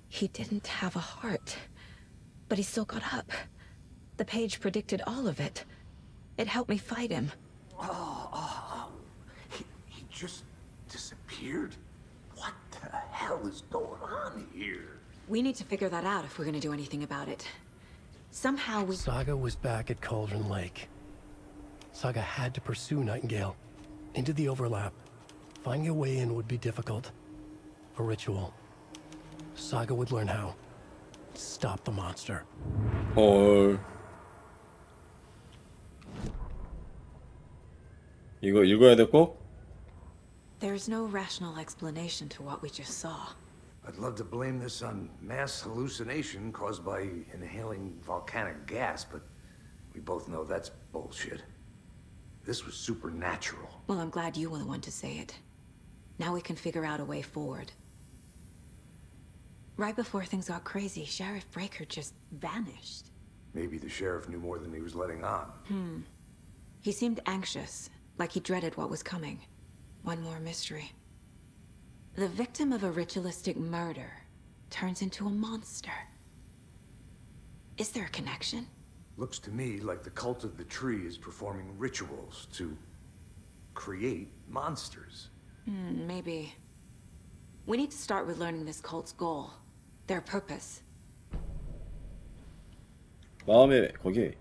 He didn't have a heart, but he still got up. The page predicted all of it. It helped me fight him. He just disappeared? What the hell is going on here? We need to figure that out if we're gonna do anything about it. Somehow we... Saga was back at Cauldron Lake. Saga had to pursue Nightingale into the overlap. Finding a way in would be difficult. A ritual. Saga would learn how. Stop the monster. 헐. 이거 읽어야 돼 꼭? There's no rational explanation to what we just saw. I'd love to blame this on mass hallucination caused by inhaling volcanic gas, but we both know that's bullshit. This was supernatural. Well, I'm glad you were the one to say it. Now we can figure out a way forward. Right before things got crazy, Sheriff Breaker just vanished. Maybe the sheriff knew more than he was letting on. He seemed anxious, like he dreaded what was coming. One more mystery. The victim of a ritualistic murder turns into a monster. Is there a connection? Looks to me like the cult of the tree is performing rituals to create monsters. Maybe. We need to start with learning this cult's goal. Their purpose. 마음의 거기.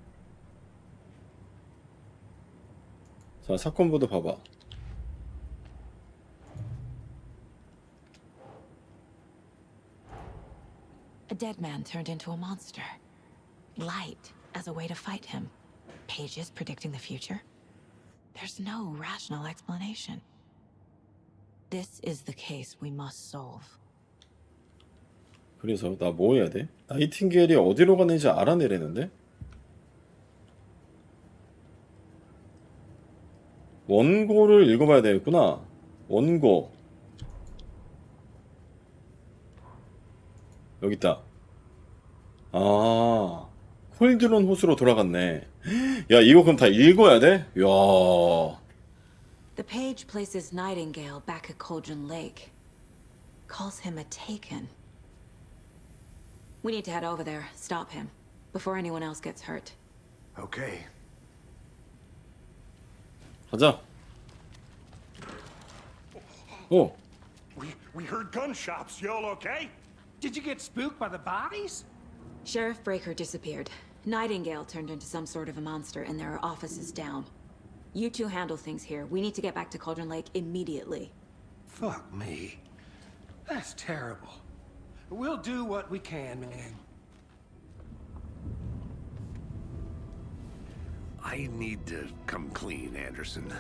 자, 사건부도 봐봐. A dead man turned into a monster. Light as a way to fight him. Pages predicting the future. There's no rational explanation. This is the case we must solve. 그래서 나 뭐 해야 돼? 나이팅게일이 어디로 갔는지 알아내려는데? 원고를 읽어봐야 되겠구나. 원고. 여기 있다. 아, 콜드론 호수로 돌아갔네. 야, 이거 그럼 다 읽어야 돼? 야. The page places Nightingale back at Cauldron Lake. Calls him a taken. We need to head over there, stop him, before anyone else gets hurt. Okay. 가자. 오. We heard gunshots. Y'all okay? Did you get spooked by the bodies? Sheriff Breaker disappeared. Nightingale turned into some sort of a monster, and there are offices down. You two handle things here. We need to get back to Cauldron Lake immediately. Fuck me. That's terrible. We'll do what we can, man. I need to come clean, Anderson.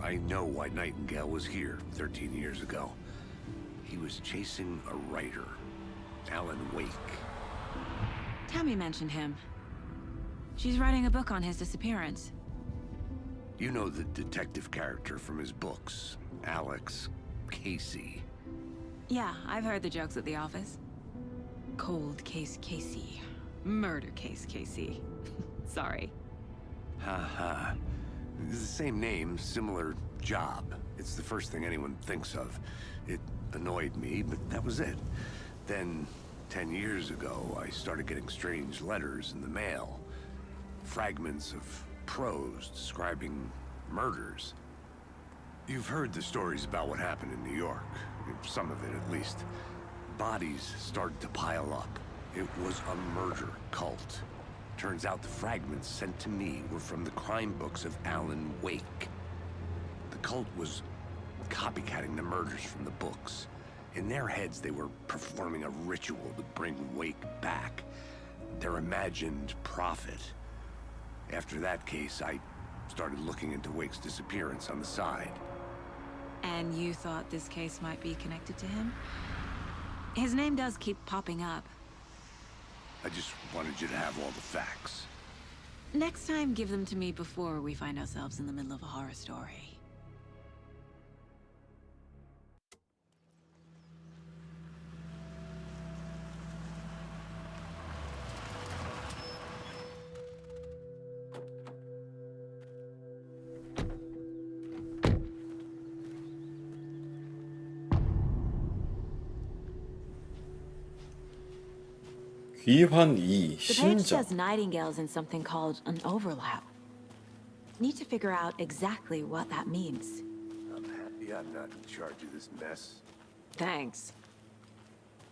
I know why Nightingale was here 13 years ago. He was chasing a writer, Alan Wake. Tammy mentioned him. She's writing a book on his disappearance. You know the detective character from his books, Alex Casey. Yeah, I've heard the jokes at the office. Cold case Casey. Murder case Casey. Sorry. Ha. It's the same name, similar job. It's the first thing anyone thinks of. It annoyed me, but that was it. Then, 10 years ago, I started getting strange letters in the mail. Fragments of prose describing murders. You've heard the stories about what happened in New York. Some of it, at least. Bodies started to pile up. It was a murder cult. Turns out the fragments sent to me were from the crime books of Alan Wake. The cult was copycatting the murders from the books. In their heads, they were performing a ritual to bring Wake back. Their imagined prophet. After that case, I started looking into Wake's disappearance on the side. And you thought this case might be connected to him? His name does keep popping up. I just wanted you to have all the facts. Next time, give them to me before we find ourselves in the middle of a horror story. 귀환 2 The page 심장. says Nightingale's in something called an overlap. Need to figure out exactly what that means. I'm happy I'm not in charge of this mess. Thanks.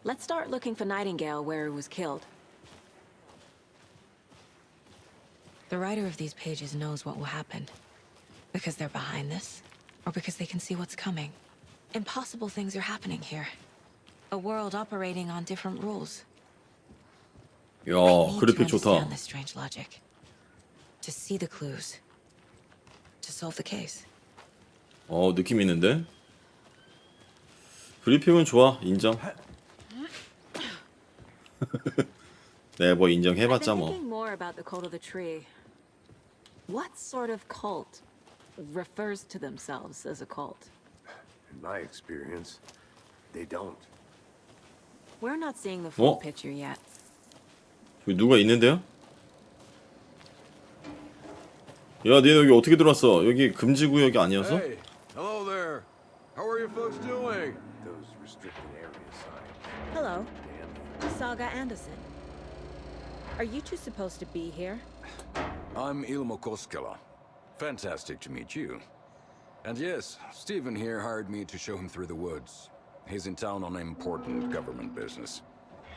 Let's start looking for Nightingale where he was killed. The writer of these pages knows what will happen. Because they're behind this, or because they can see what's coming. Impossible things are happening here. A world operating on different rules. 야, I need to 그래픽 좋다. understand this strange logic. To see the clues. To solve the case. 느낌 있는데? 그래픽은 좋아, 인정. 네, 뭐 인정해봤자 I've been 뭐. thinking more about the cult of the tree. What sort of cult refers to themselves as a cult? In my experience, they don't. We're not seeing the full 어? picture yet. 저기 누가 있는데요? 야, 니 여기 어떻게 들어왔어? 여기 금지 구역이 아니어서? Hey, hello there. How are you folks doing? Those restricted area signs. Hello, Damn. Saga Anderson. Are you two supposed to be here? I'm Ilmo Koskela. Fantastic to meet you. And yes, Stephen here hired me to show him through the woods. He's in town on important government business.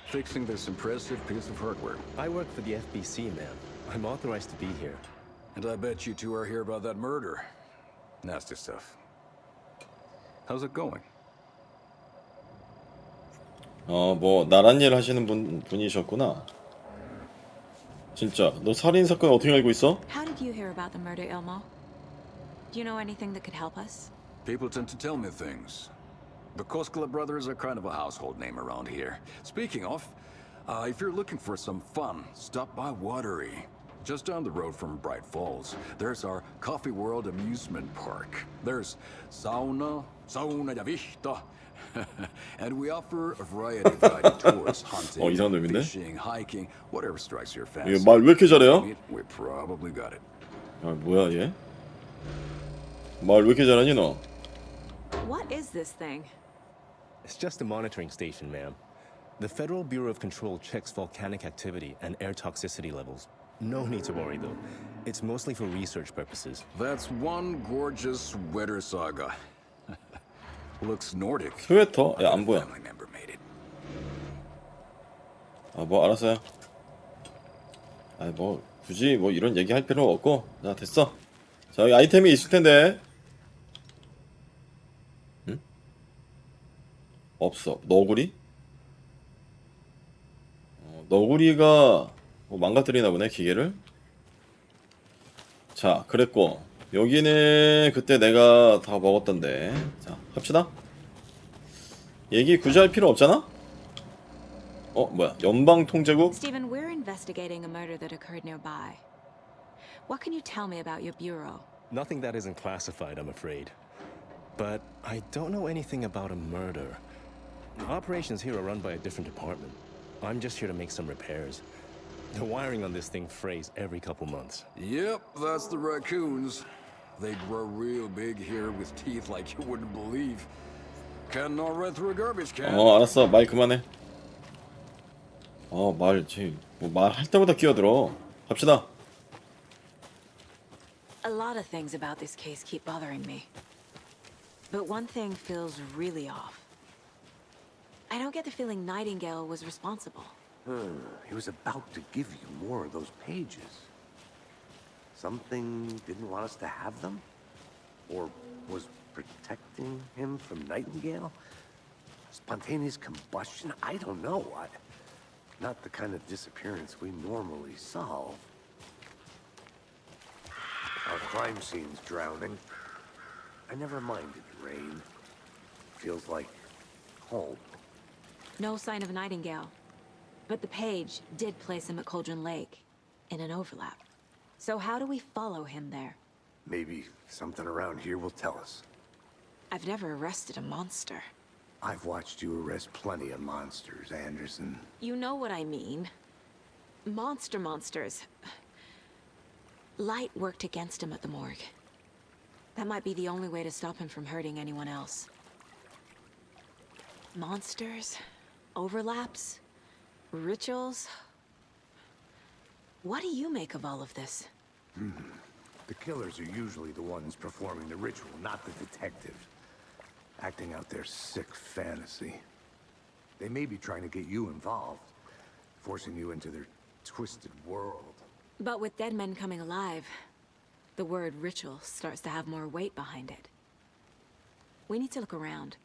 Fixing this impressive piece of hardware. I work for the FBC, ma'am. I'm authorized to be here. And I bet you two are here about that murder. Nasty stuff. How's it going? 뭐 나란 일 하시는 분이셨구나. 진짜 너 살인 사건 어떻게 알고 있어? How did you hear about the murder, Ilmo? Do you know anything that could help us? People tend to tell me things. The Koskela brothers are kind of a household name around here. Speaking of, if you're looking for some fun, stop by Watery. Just down the road from Bright Falls, there's our Coffee World amusement park. There's sauna ya vista. And we offer a variety of guided tours, hunting, 이상한 놈인데? fishing, hiking, whatever strikes your fancy. 이거 말 왜 이렇게 잘해요? We probably got it. 뭐야 얘? 말 왜 이렇게 잘하니 너? What is this thing? It's just a monitoring station, ma'am. The Federal Bureau of Control checks volcanic activity and air toxicity levels. No need to worry, though. It's mostly for research purposes. That's one gorgeous sweater saga. Looks Nordic. 스웨터? 야, 안 보여. Family member made it. 뭐 알았어요. 뭐 굳이 뭐 이런 얘기 할 필요 없고. 자, 됐어. 자, 여기 아이템이 있을 텐데. 응? 없어. 너구리? 너구리가 뭐 망가뜨리나 보네, 기계를. 자, 그랬고 여기는 그때 내가 다 먹었던데. 자, 합시다. 얘기 굳이 할 필요 없잖아? 뭐야? 연방통제국? Stephen, we're investigating a murder that occurred nearby. What can you tell me about your bureau? Nothing that isn't classified, I'm afraid. But I don't know anything about a murder. Operations here are run by a different department. I'm just here to make some repairs. The wiring on this thing frays every couple months. Yep, that's the raccoons. They grow real big here with teeth like you wouldn't believe. Can not run through a garbage can. 알았어. 말 그만해. 말할 때마다 끼어들어. 갑시다. A lot of things about this case keep bothering me. But one thing feels really off. I don't get the feeling Nightingale was responsible. He was about to give you more of those pages. Something didn't want us to have them? Or was protecting him from Nightingale? Spontaneous combustion? I don't know. Not the kind of disappearance we normally solve. Our crime scene's drowning. I never minded rain. Feels like home. No sign of Nightingale. But the page did place him at Cauldron Lake, in an overlap. So how do we follow him there? Maybe something around here will tell us. I've never arrested a monster. I've watched you arrest plenty of monsters, Anderson. You know what I mean. Monsters. Light worked against him at the morgue. That might be the only way to stop him from hurting anyone else. Monsters? Overlaps? Rituals? What do you make of all of this? The killers are usually the ones performing the ritual, not the detective. Acting out their sick fantasy. They may be trying to get you involved, forcing you into their twisted world. But with dead men coming alive, the word ritual starts to have more weight behind it. We need to look around.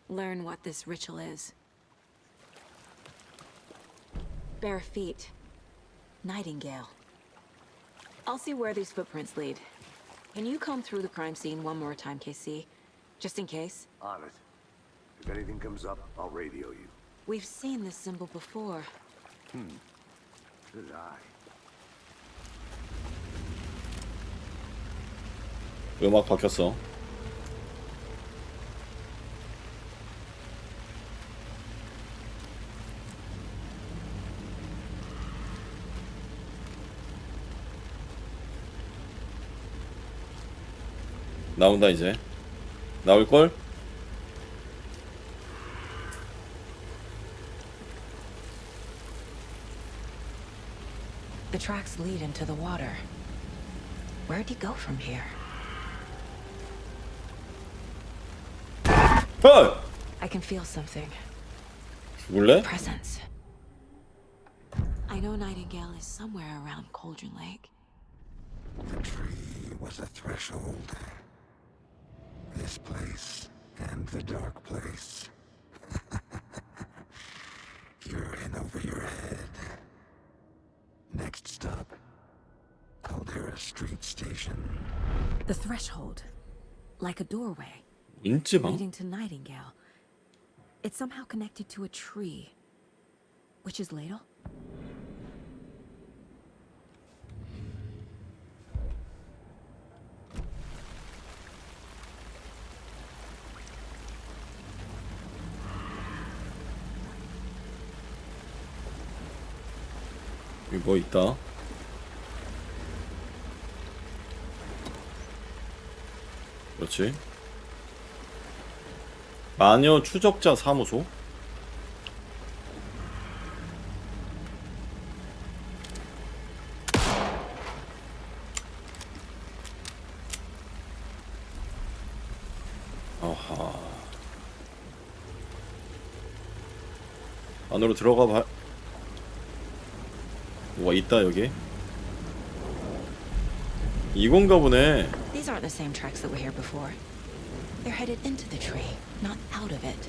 Learn what this ritual is. Bare feet. Nightingale. I'll see where these footprints lead. Can you comb through the crime scene one more time, KC? Just in case? On it. If anything comes up, I'll radio you. We've seen this symbol before. Good eye. 음악 바뀌었어. 나온다 이제. 나올걸? The tracks lead into the water. Where'd he go from here? 헐! I can feel something. 죽을래? Presence. I know Nightingale is somewhere around Cauldron Lake. The tree was a threshold. This place and the dark place. You're in over your head. Next stop, Caldera Street Station. The threshold. Like a doorway. 인지방? Leading to Nightingale. It's somehow connected to a tree. Witch's ladle? 여기 뭐 있다. 그렇지. 마녀 추적자 사무소. 아하. 안으로 들어가 봐. 뭐가 있다 여기. 이건가 보네. These aren't the same tracks that were here before. They're headed into the tree, not out of it.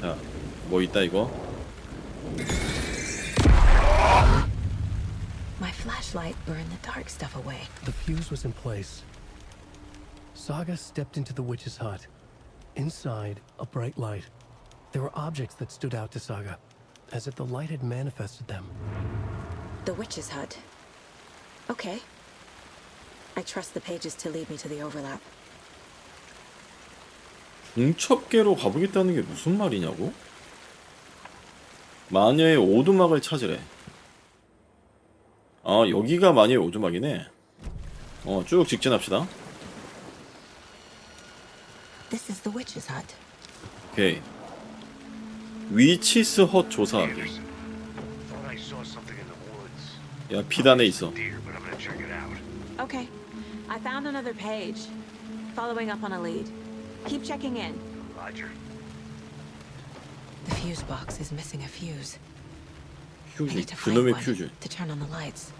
자, 뭐 있다 이거? My flashlight burned the dark stuff away. The fuse was in place. Saga stepped into the witch's hut. Inside, a bright light. There were objects that stood out to Saga, as if the light had manifested them. The witch's hut. Okay. I trust the pages to lead me to the overlap. 중첩계로 가보겠다는 게 무슨 말이냐고? 마녀의 오두막을 찾으래. 아, 여기가 마녀의 오두막이네. 쭉 직진합시다. This is the witch's hut. 오케이. 위치스 헛 조사하기. Thought I saw something in the woods. 야, 비단에 있어. Deer, but I'm gonna check it out. Okay. I found another page. Following up on a lead. Keep checking in. Roger. The fuse box is missing a fuse. I 퓨즈. need to find 그놈의 one 퓨즈. to turn on the lights.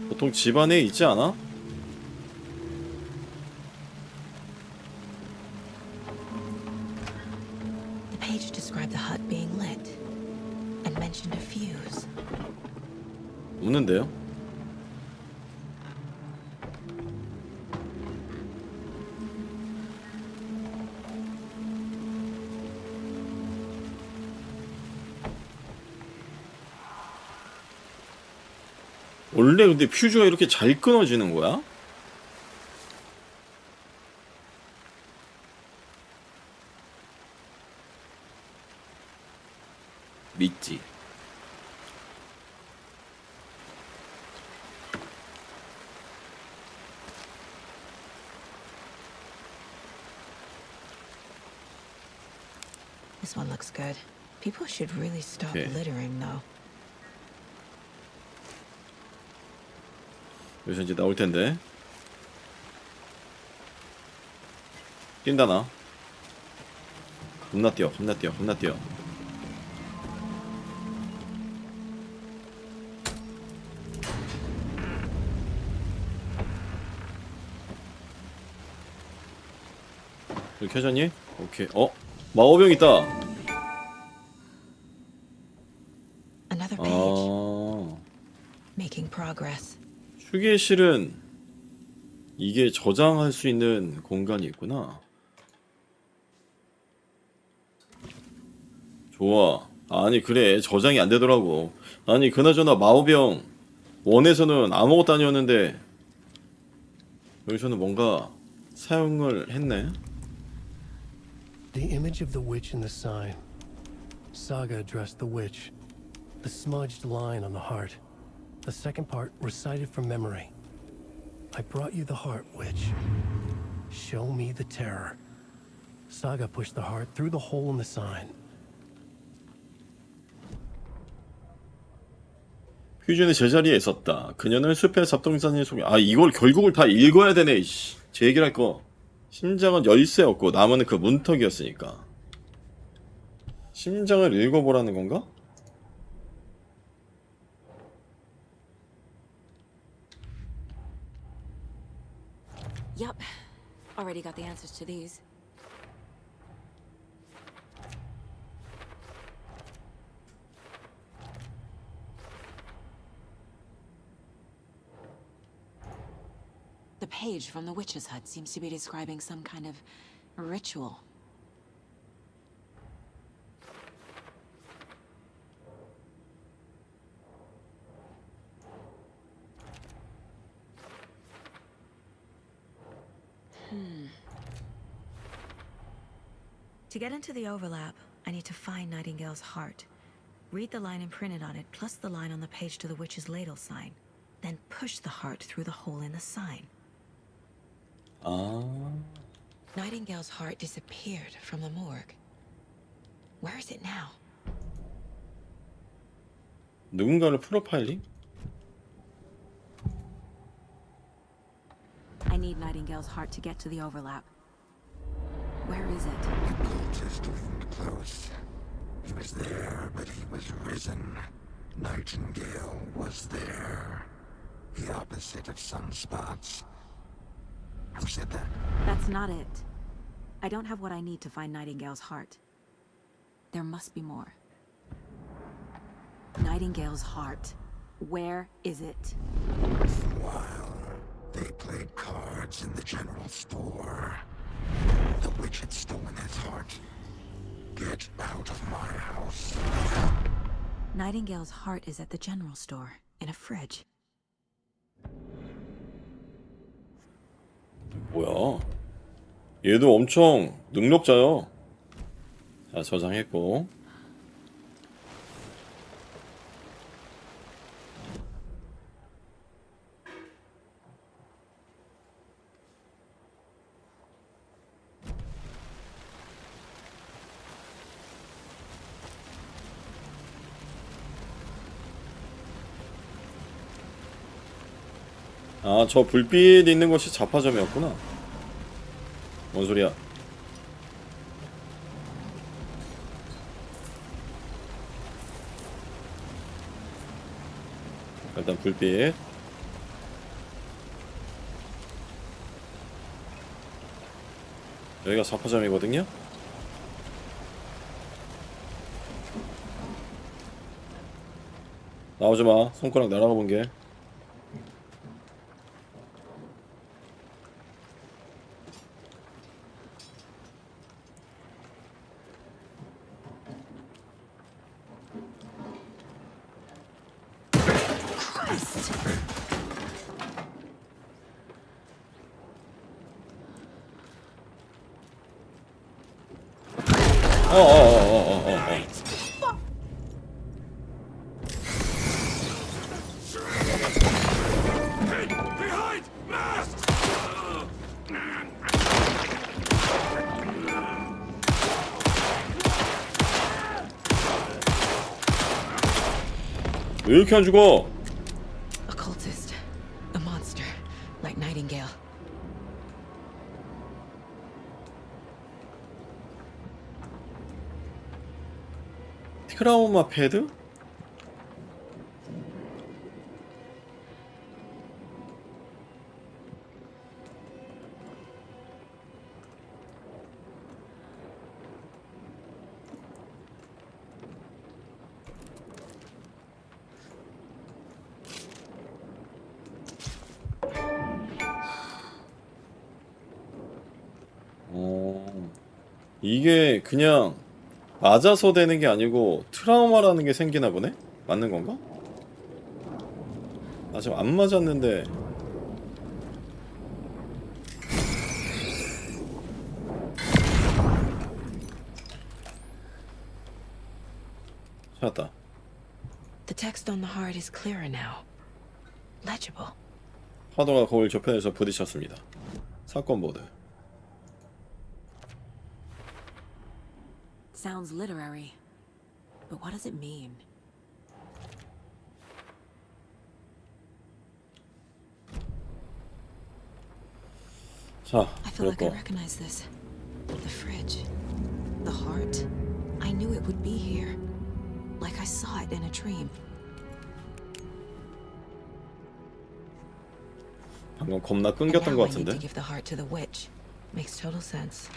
보통 집 안에 있지 않아? The page described the hut being lit and mentioned a fuse. 없는데요? 원래 근데 퓨즈가 이렇게 잘 끊어지는 거야? 믿지. This one looks good. People should really stop Okay. littering, though. 여기서 이제 나올 텐데. 뛴다 나. 겁나 뛰어, 겁나 뛰어, 겁나 뛰어. 여기 켜졌니? 오케이. 마법병 있다. Another page. Making progress. 휴게실은 이게 저장할 수 있는 공간이 있구나. 좋아. 아니 그래 저장이 안 되더라고. 아니 그나저나 마법병 원에서는 아무것도 아니었는데 여기서는 뭔가 사용을 했네. The image of the witch in the sign. Saga addressed the witch. The smudged line on the heart. The second part recited from memory. I brought you the heart, witch. Show me the terror. Saga pushed the heart through the hole in the sign. 퓨전의 제자리에 있었다. 그녀는 숲의 잡동사니 속에 이걸 결국을 다 읽어야 되네. 이씨. 제 얘기를 할 거. 심장은 열쇠였고 나무는 그 문턱이었으니까. 심장을 읽어보라는 건가? Yup. Already got the answers to these. The page from the witch's hut seems to be describing some kind of ritual. To get into the overlap, I need to find Nightingale's heart. Read the line imprinted on it, plus the line on the page to the witch's ladle sign. Then push the heart through the hole in the sign. Nightingale's heart disappeared from the morgue. Where is it now? 누군가를 프로파일링? I need Nightingale's heart to get to the overlap. Where is it? The cultist wasn't close. He was there, but he was risen. Nightingale was there. The opposite of sunspots. Who said that? That's not it. I don't have what I need to find Nightingale's heart. There must be more. Nightingale's heart. Where is it? While they played cards in the general store, the witch had stolen his heart. Get out of my house. Nightingale's heart is at the general store, in a fridge. 뭐야? 얘도 엄청 능력자요. 자, 저장했고. 저 불빛 있는 곳이 자파점이었구나. 뭔 소리야? 일단 불빛. 여기가 자파점이거든요. 나오지마. 손가락 날아가 본 게. 왜 이렇게 안 죽어? A cultist. A monster. Like Nightingale. 트라우마 패드? 이게 그냥 맞아서 되는 게 아니고 트라우마라는 게 생기나 보네? 맞는 건가? 아직 안 맞았는데. 찾았다. The text on the heart is clearer now. Legible. 파도가 거울 저편에서 부딪혔습니다. 사건 보드. Sounds literary. But what does it mean? 자, I feel like I 그리고 recognize this. The fridge. The heart. I knew it would be here. Like I saw it in a dream. 방금 겁나 And 끊겼던 now 것 I need 같은데. to give the heart to the witch. Makes total sense.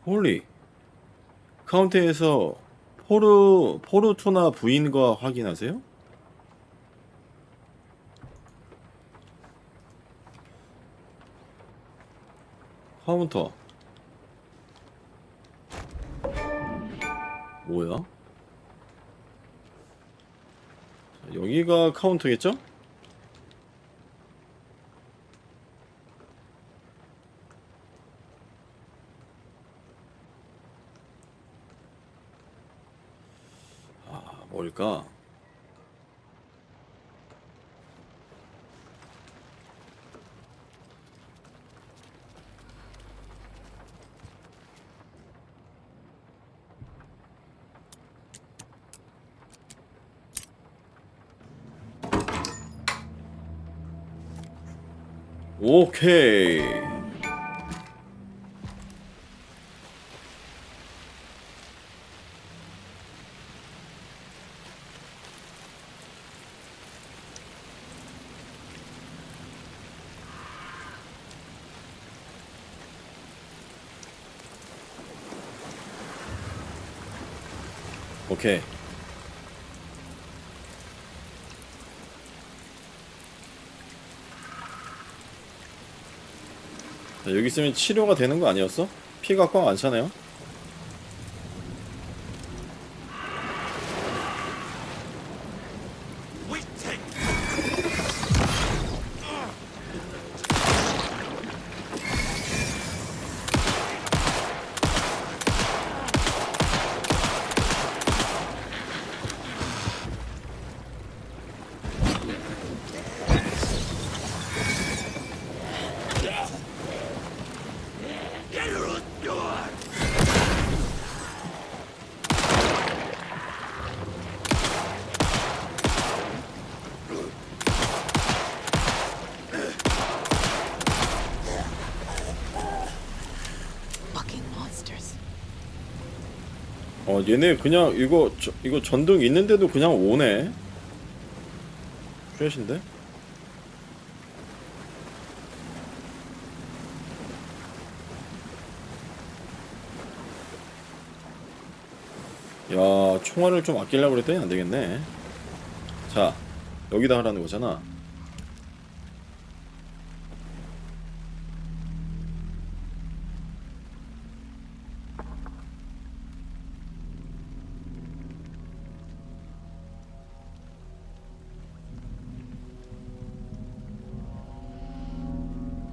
홀리. 카운트에서 포르투나 부인과 확인하세요? 카운터. 뭐야? 자, 여기가 카운터겠죠? 뭘까? 오케이. 오케이. 자, 여기 있으면 치료가 되는 거 아니었어? 피가 꽉 안 차네요. 얘네 그냥 이거 전등 있는데도 그냥 오네. 쉣인데? 야, 총알을 좀 아끼려고 그랬더니 안 되겠네. 자, 여기다 하라는 거잖아.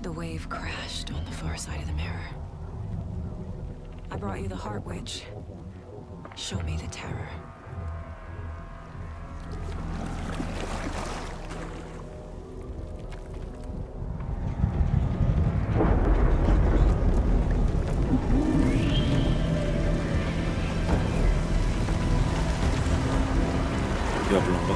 The wave crashed on the far side of the mirror. I brought you the heart witch. Show me the terror. 디아블로인가?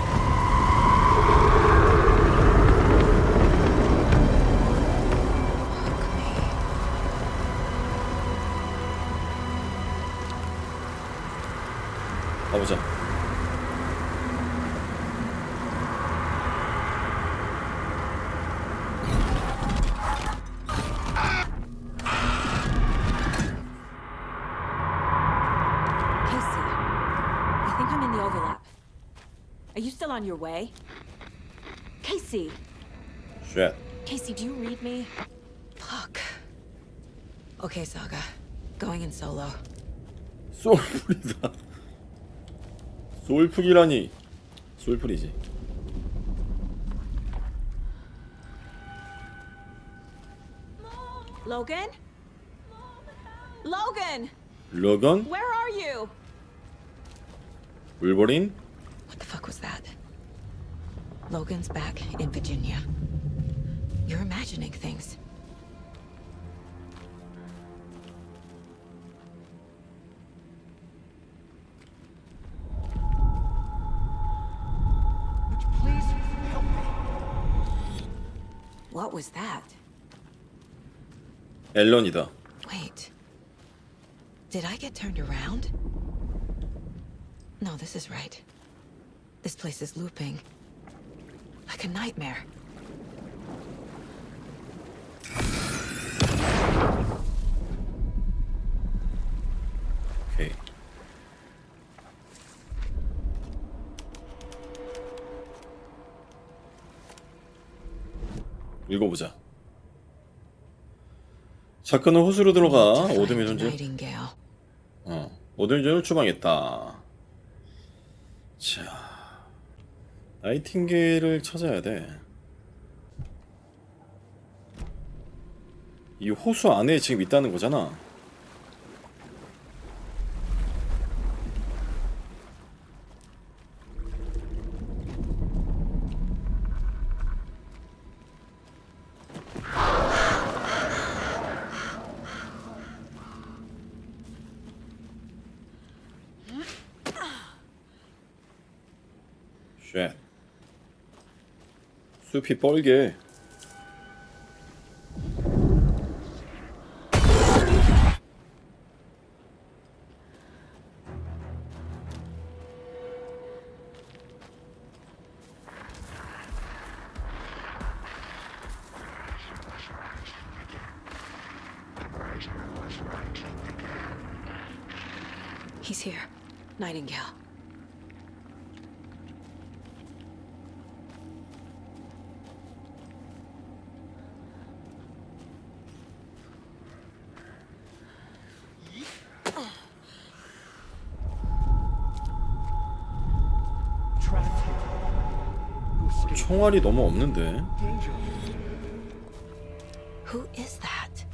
가보자. Casey, I think I'm in the overlap. Are you still on your way? Casey! 쉣. Casey, do you read me? Fuck. Okay, Saga. Going in solo. 솔풀이다. 솔풀이라니. 솔풀이지. Logan? Logan! 로건? Where are you? 울버린? What the fuck was that? Logan's back in Virginia. You're imagining things. Please help me. What was that? 앨런이다. Wait. Did I get turned around? No, this is right. This place is looping. Like a nightmare. 오케이. 읽어보자. 사건은 호수로 들어가 오드미 존재. Nightingale. 오드미 존재를 추방했다. 자, 나이팅게일을 찾아야 돼. 이 호수 안에 지금 있다는 거잖아. 쉣. 숲이 뻘게. He's here. Nightingale. 총알이 너무 없는데. Who is that?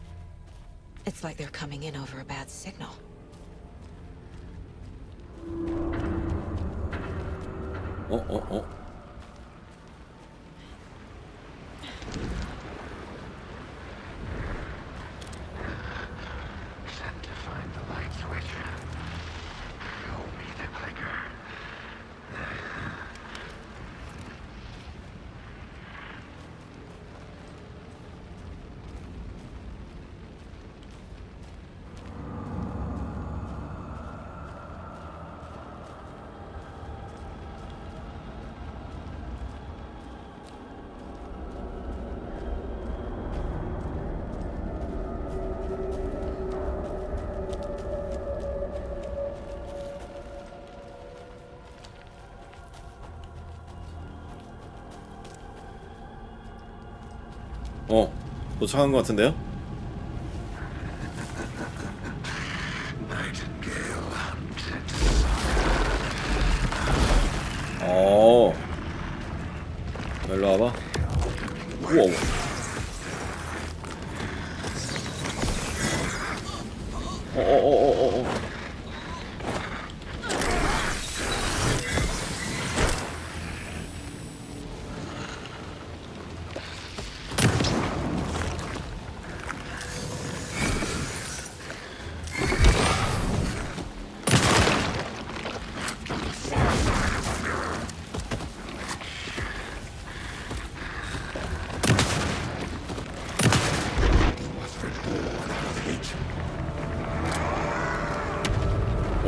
It's like they're coming in over a bad signal. 어? Sent to find the light switch. Show me the clicker. 도착한 것 같은데요? 일로 와봐. 우와.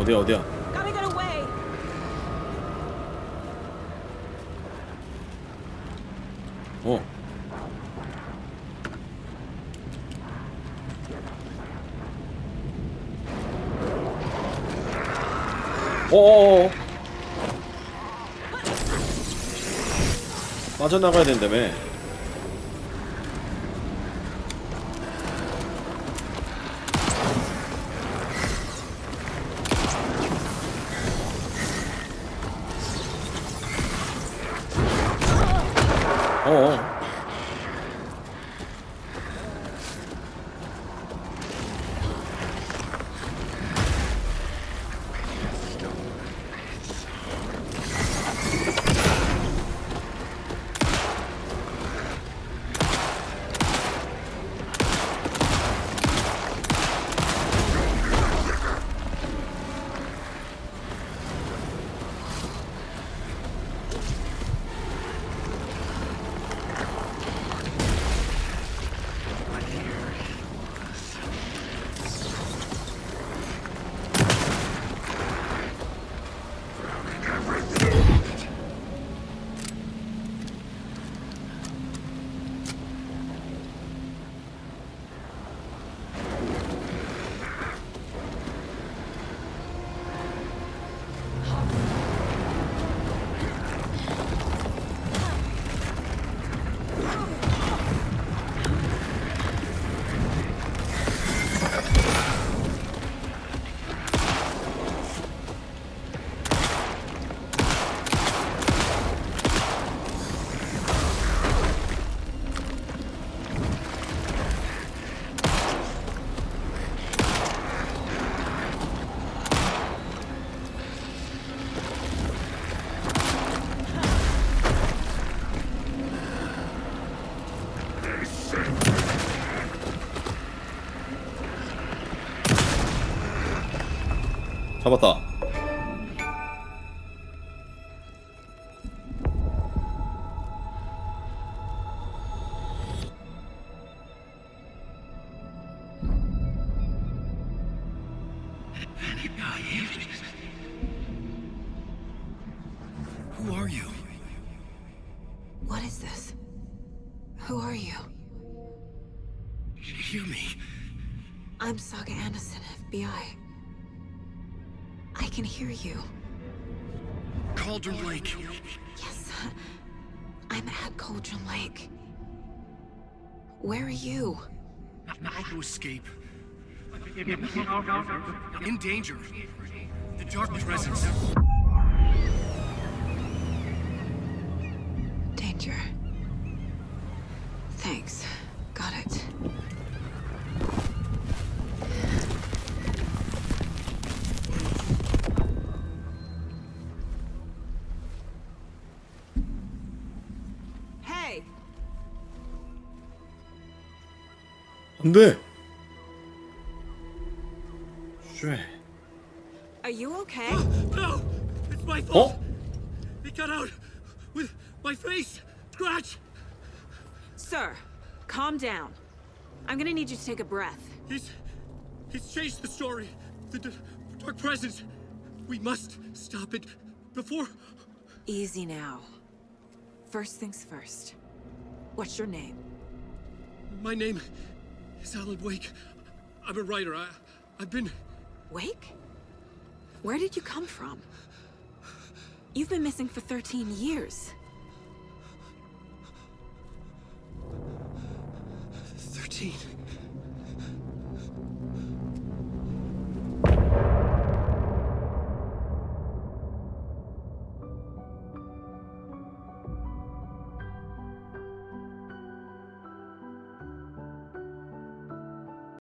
어디야 어디야? Gotta get away. 어. 어어어. 빠져나가야 된다며. 어어. 잡았다. Who are you? What is this? Who are you? Hear me. I'm Saga Anderson, FBI. I can hear you. Cauldron Lake. Yes, I'm at Cauldron Lake. Where are you? How to escape. In danger. The dark presence. Danger. Thanks. Got it. Hey! 안 돼. 쉣. Are you okay? No! It's my fault! 어? It got out with my face! Scratch! Sir, calm down. I'm gonna need you to take a breath. He's changed the story. The dark presence. We must stop it before... Easy now. First things first. What's your name? My name is Alan Wake. I'm a writer. I've been... Wake? Where did you come from? You've been missing for 13 years. 13.